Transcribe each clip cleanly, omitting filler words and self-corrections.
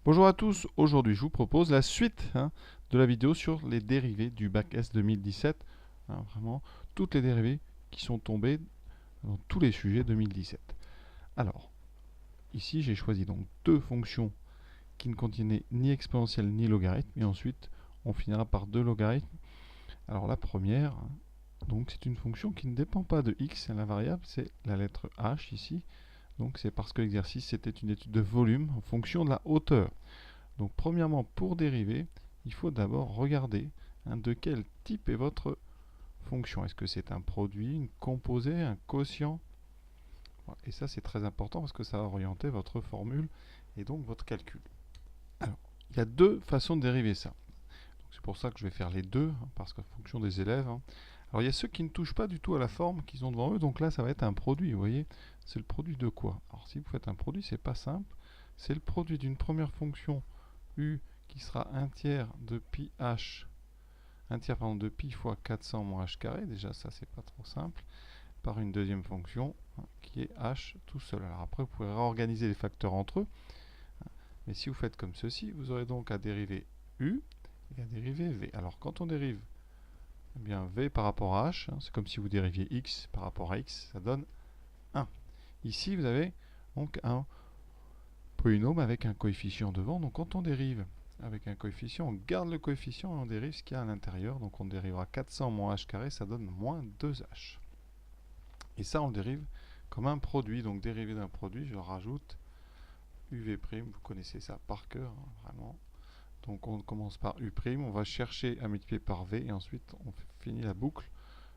Bonjour à tous, aujourd'hui je vous propose la suite de la vidéo sur les dérivés du bac S 2017. Vraiment, toutes les dérivés qui sont tombées dans tous les sujets 2017. Alors, ici j'ai choisi donc deux fonctions qui ne contenaient ni exponentielle ni logarithme, et ensuite on finira par deux logarithmes. Alors la première, donc c'est une fonction qui ne dépend pas de x, la variable c'est la lettre h ici. Donc c'est parce que l'exercice c'était une étude de volume en fonction de la hauteur. Donc premièrement, pour dériver, il faut d'abord regarder de quel type est votre fonction. Est-ce que c'est un produit, une composée, un quotient? Voilà. Et ça c'est très important parce que ça va orienter votre formule et donc votre calcul. Alors, il y a deux façons de dériver ça. C'est pour ça que je vais faire les deux, parce qu'en fonction des élèves. Alors il y a ceux qui ne touchent pas du tout à la forme qu'ils ont devant eux, donc là ça va être un produit, vous voyez. C'est le produit de quoi? Alors si vous faites un produit, c'est pas simple. C'est le produit d'une première fonction u qui sera 1 tiers de pi h, 1 tiers pardon, de pi fois 400 moins h carré, déjà ça c'est pas trop simple, par une deuxième fonction qui est h tout seul. Alors après vous pouvez réorganiser les facteurs entre eux, mais si vous faites comme ceci, vous aurez donc à dériver u et à dériver v. Alors quand on dérive eh bien, v par rapport à h, c'est comme si vous dériviez x par rapport à x, ça donne 1. Ici vous avez donc un polynôme avec un coefficient devant, donc quand on dérive avec un coefficient, on garde le coefficient et on dérive ce qu'il y a à l'intérieur. Donc on dérivera 400 moins h carré, ça donne moins 2h. Et ça, on le dérive comme un produit. Donc dérivé d'un produit, je rajoute uv', vous connaissez ça par cœur, vraiment. Donc on commence par u', on va chercher à multiplier par v, et ensuite on finit la boucle.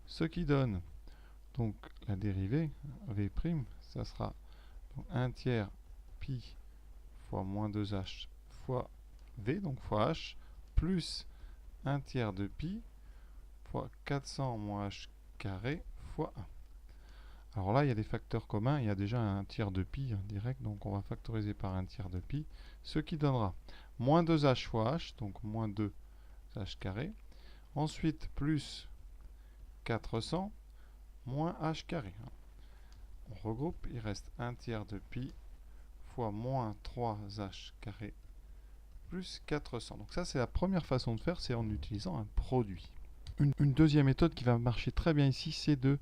Ce qui donne donc la dérivée, v', ça sera 1 tiers pi fois moins 2h fois v, donc fois h, plus 1 tiers de pi fois 400 moins h carré fois 1. Alors là, il y a des facteurs communs, il y a déjà un tiers de pi direct, donc on va factoriser par 1 tiers de pi, ce qui donnera moins 2h fois h, donc moins 2h carré, ensuite plus 400 moins h carré. On regroupe, il reste 1 tiers de pi fois moins 3h carré plus 400. Donc ça, c'est la première façon de faire, c'est en utilisant un produit. Une deuxième méthode qui va marcher très bien ici, c'est de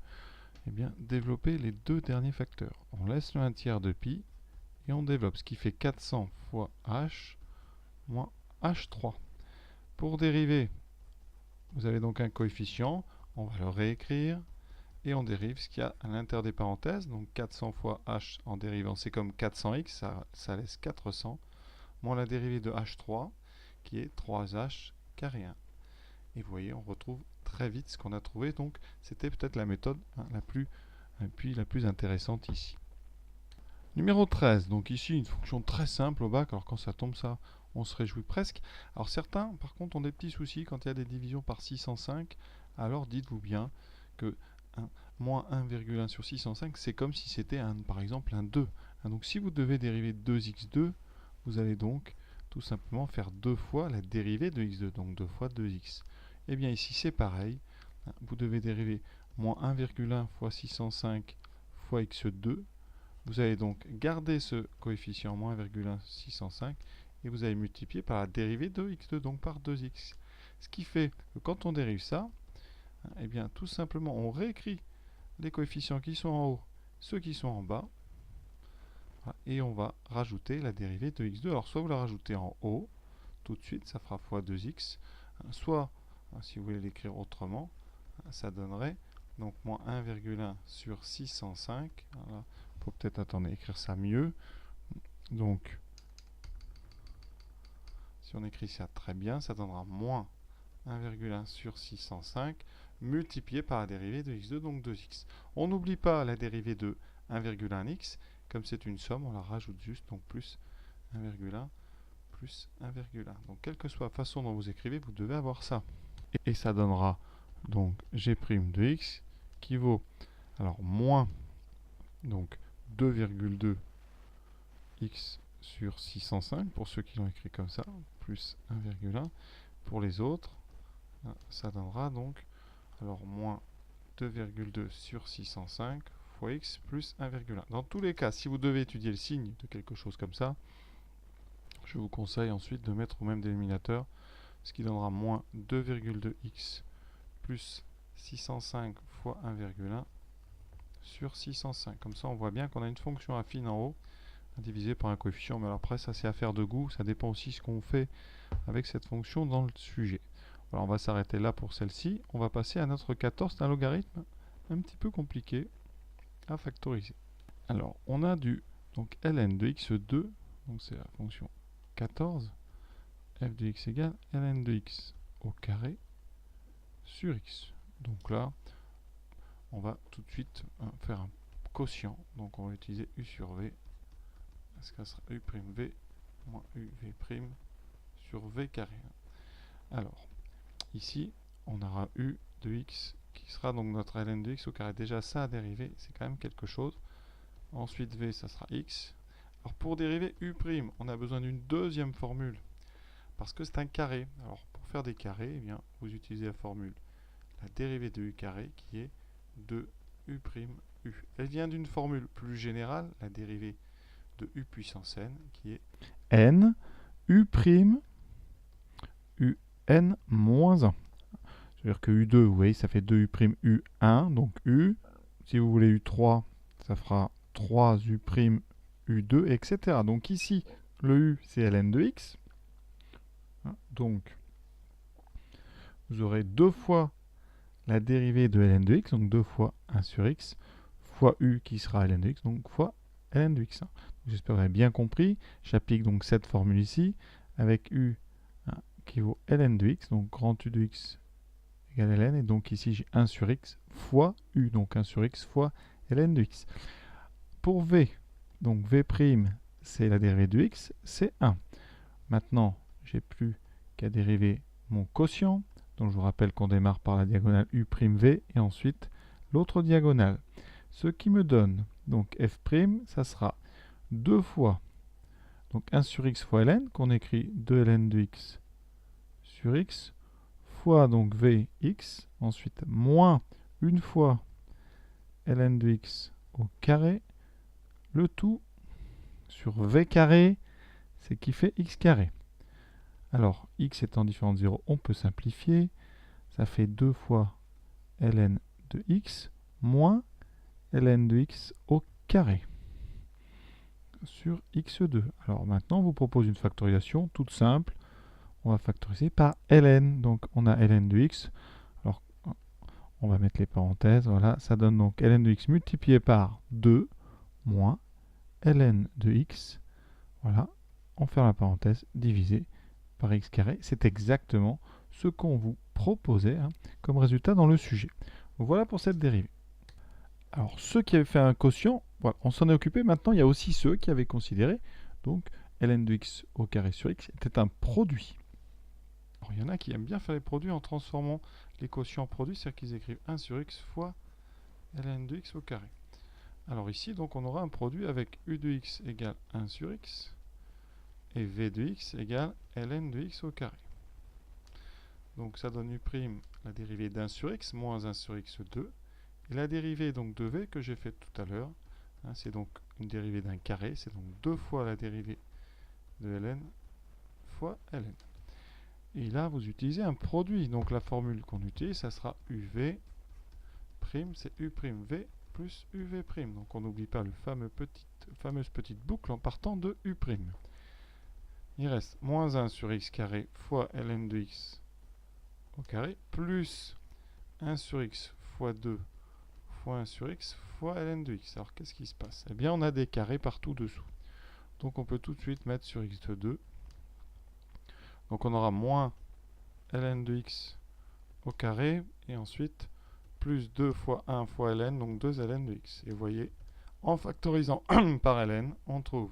développer les deux derniers facteurs. On laisse le 1 tiers de pi et on développe, ce qui fait 400 fois h moins h3. Pour dériver, vous avez donc un coefficient, on va le réécrire et on dérive ce qu'il y a à l'intérieur des parenthèses. Donc 400 fois h en dérivant, c'est comme 400x, ça laisse 400, moins la dérivée de h3 qui est 3h carré 1. Et vous voyez, on retrouve très vite ce qu'on a trouvé. Donc c'était peut-être la méthode la plus intéressante ici. Numéro 13, donc ici une fonction très simple au bac. Alors quand ça tombe ça, on se réjouit presque. Alors certains par contre ont des petits soucis quand il y a des divisions par 605. Alors dites-vous bien que moins 1,1 sur 605, c'est comme si c'était par exemple un 2. Donc si vous devez dériver 2x2, vous allez donc tout simplement faire deux fois la dérivée de x2, donc 2 fois 2x. Et bien ici c'est pareil, vous devez dériver moins 1,1 fois 605 fois x2. Vous allez donc garder ce coefficient moins 1,1 605 et vous allez multiplier par la dérivée de x2, donc par 2x. Ce qui fait que quand on dérive ça, eh bien tout simplement on réécrit les coefficients qui sont en haut, ceux qui sont en bas, et on va rajouter la dérivée de x2. Alors soit vous la rajoutez en haut, tout de suite, ça fera fois 2x, soit, si vous voulez l'écrire autrement, ça donnerait donc moins 1,1 sur 605. Il faut peut-être attendre écrire ça mieux. Donc, si on écrit ça très bien, ça donnera moins 1,1 sur 605 multiplié par la dérivée de x2, donc 2x. On n'oublie pas la dérivée de 1,1x, comme c'est une somme, on la rajoute juste, donc plus 1,1 plus 1,1. Donc quelle que soit la façon dont vous écrivez, vous devez avoir ça. Et ça donnera donc g' de x qui vaut alors moins donc 2,2 x sur 605 pour ceux qui l'ont écrit comme ça, plus 1,1. Pour les autres, ça donnera donc alors moins 2,2 sur 605 fois x plus 1,1. Dans tous les cas, si vous devez étudier le signe de quelque chose comme ça, Je vous conseille ensuite de mettre au même dénominateur, ce qui donnera moins 2,2x plus 605 fois 1,1 sur 605. Comme ça, on voit bien qu'on a une fonction affine en haut divisée par un coefficient. Mais alors après, ça c'est affaire de goût. Ça dépend aussi ce qu'on fait avec cette fonction dans le sujet. Alors on va s'arrêter là pour celle-ci. On va passer à notre 14. C'est un logarithme un petit peu compliqué à factoriser. Alors, on a du donc ln de x2, donc c'est la fonction 14, f de x égale ln de x au carré sur x. Donc là, on va tout de suite faire un quotient. Donc on va utiliser u sur v. Ce sera u' v moins uv' sur v carré. Alors, ici, on aura u de x qui sera donc notre ln de x au carré. Déjà, ça à dériver, c'est quand même quelque chose. Ensuite, v, ça sera x. Alors, pour dériver u', on a besoin d'une deuxième formule. Parce que c'est un carré. Alors, pour faire des carrés, eh bien, vous utilisez la formule la dérivée de u carré qui est 2 u', u. Elle vient d'une formule plus générale, la dérivée de u puissance n, qui est n u', u n moins 1. C'est-à-dire que u2, vous voyez, ça fait 2 u', u1, donc u. Si vous voulez u3, ça fera 3 u', u2, etc. Donc ici, le u, c'est ln de x. Donc, vous aurez 2 fois la dérivée de ln de x, donc 2 fois 1 sur x, fois u qui sera ln de x, donc fois ln de x. J'espère que vous avez bien compris. J'applique donc cette formule ici, avec u qui vaut ln de x, donc grand U de x égale ln, et donc ici j'ai 1 sur x fois u, donc 1 sur x fois ln de x. Pour v, donc v' c'est la dérivée de x, c'est 1. Maintenant, j'ai plus qu'à dériver mon quotient, donc je vous rappelle qu'on démarre par la diagonale u'v et ensuite l'autre diagonale. Ce qui me donne, donc f', ça sera 2 fois donc 1 sur x fois ln, qu'on écrit 2 ln de x sur x, fois donc vx, ensuite moins une fois ln de x au carré, le tout sur v carré, c'est qui fait x carré. Alors, x étant différent de 0, on peut simplifier. Ça fait 2 fois ln de x moins ln de x au carré sur x2. Alors maintenant, on vous propose une factorisation toute simple. On va factoriser par ln. Donc on a ln de x. Alors on va mettre les parenthèses. Voilà, ça donne donc ln de x multiplié par 2 moins ln de x. Voilà, on ferme la parenthèse, divisé par x carré. C'est exactement ce qu'on vous proposait comme résultat dans le sujet. Voilà pour cette dérivée. Alors ceux qui avaient fait un quotient, voilà, on s'en est occupé. Maintenant, il y a aussi ceux qui avaient considéré donc ln de x au carré sur x était un produit. Alors, il y en a qui aiment bien faire les produits en transformant les quotients en produits, c'est-à-dire qu'ils écrivent 1 sur x fois ln de x au carré. Alors ici, donc, on aura un produit avec u de x égale 1 sur x et v de x égale ln de x au carré. Donc ça donne u', la dérivée d'1 sur x moins 1 sur x2. Et la dérivée donc de v que j'ai faite tout à l'heure, c'est donc une dérivée d'un carré, c'est donc 2 fois la dérivée de ln fois ln. Et là, vous utilisez un produit. Donc la formule qu'on utilise, ça sera uv', c'est u'v plus uv'. Donc on n'oublie pas le fameuse petite boucle en partant de u'. Il reste moins 1 sur x carré fois ln de x au carré, plus 1 sur x fois 2 fois 1 sur x fois ln de x. Alors qu'est-ce qui se passe? Eh bien on a des carrés partout dessous. Donc on peut tout de suite mettre sur x de 2. Donc on aura moins ln de x au carré, et ensuite plus 2 fois 1 fois ln, donc 2 ln de x. Et vous voyez, en factorisant par ln, on trouve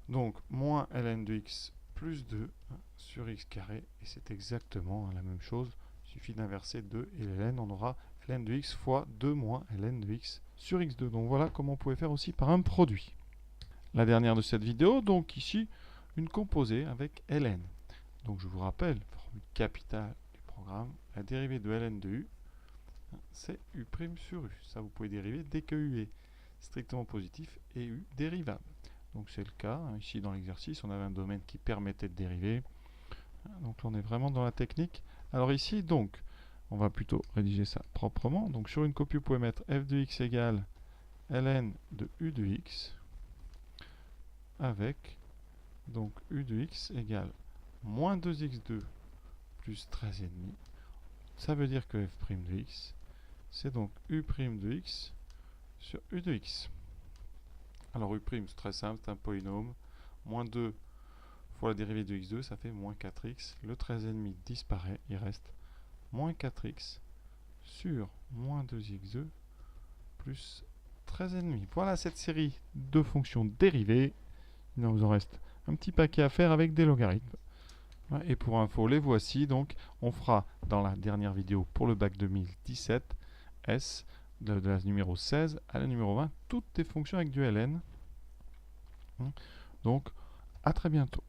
donc moins ln de x plus 2 sur x carré, et c'est exactement la même chose. Il suffit d'inverser 2 et ln, on aura ln de x fois 2 moins ln de x sur x2. Donc voilà comment on pouvait faire aussi par un produit. La dernière de cette vidéo, donc ici, une composée avec ln. Donc je vous rappelle, formule capitale du programme, la dérivée de ln de u, c'est u' sur u. Ça, vous pouvez dériver dès que u est strictement positif et u dérivable. Donc c'est le cas. Ici dans l'exercice, on avait un domaine qui permettait de dériver. Donc là, on est vraiment dans la technique. Alors ici, donc, on va plutôt rédiger ça proprement. Donc sur une copie, vous pouvez mettre f de x égale ln de u de x avec donc u de x égale moins 2x2 plus 13,5. Ça veut dire que f' de x, c'est donc u' de x sur u de x. Alors u', c'est très simple, c'est un polynôme. Moins 2 fois la dérivée de x2, ça fait moins 4x. Le 13,5 disparaît, il reste moins 4x sur moins 2x2 plus 13,5. Voilà cette série de fonctions dérivées. Il nous en reste un petit paquet à faire avec des logarithmes. Et pour info, les voici. Donc, on fera dans la dernière vidéo pour le bac 2017 S, de la numéro 16 à la numéro 20, toutes les fonctions avec du ln. Donc, à très bientôt.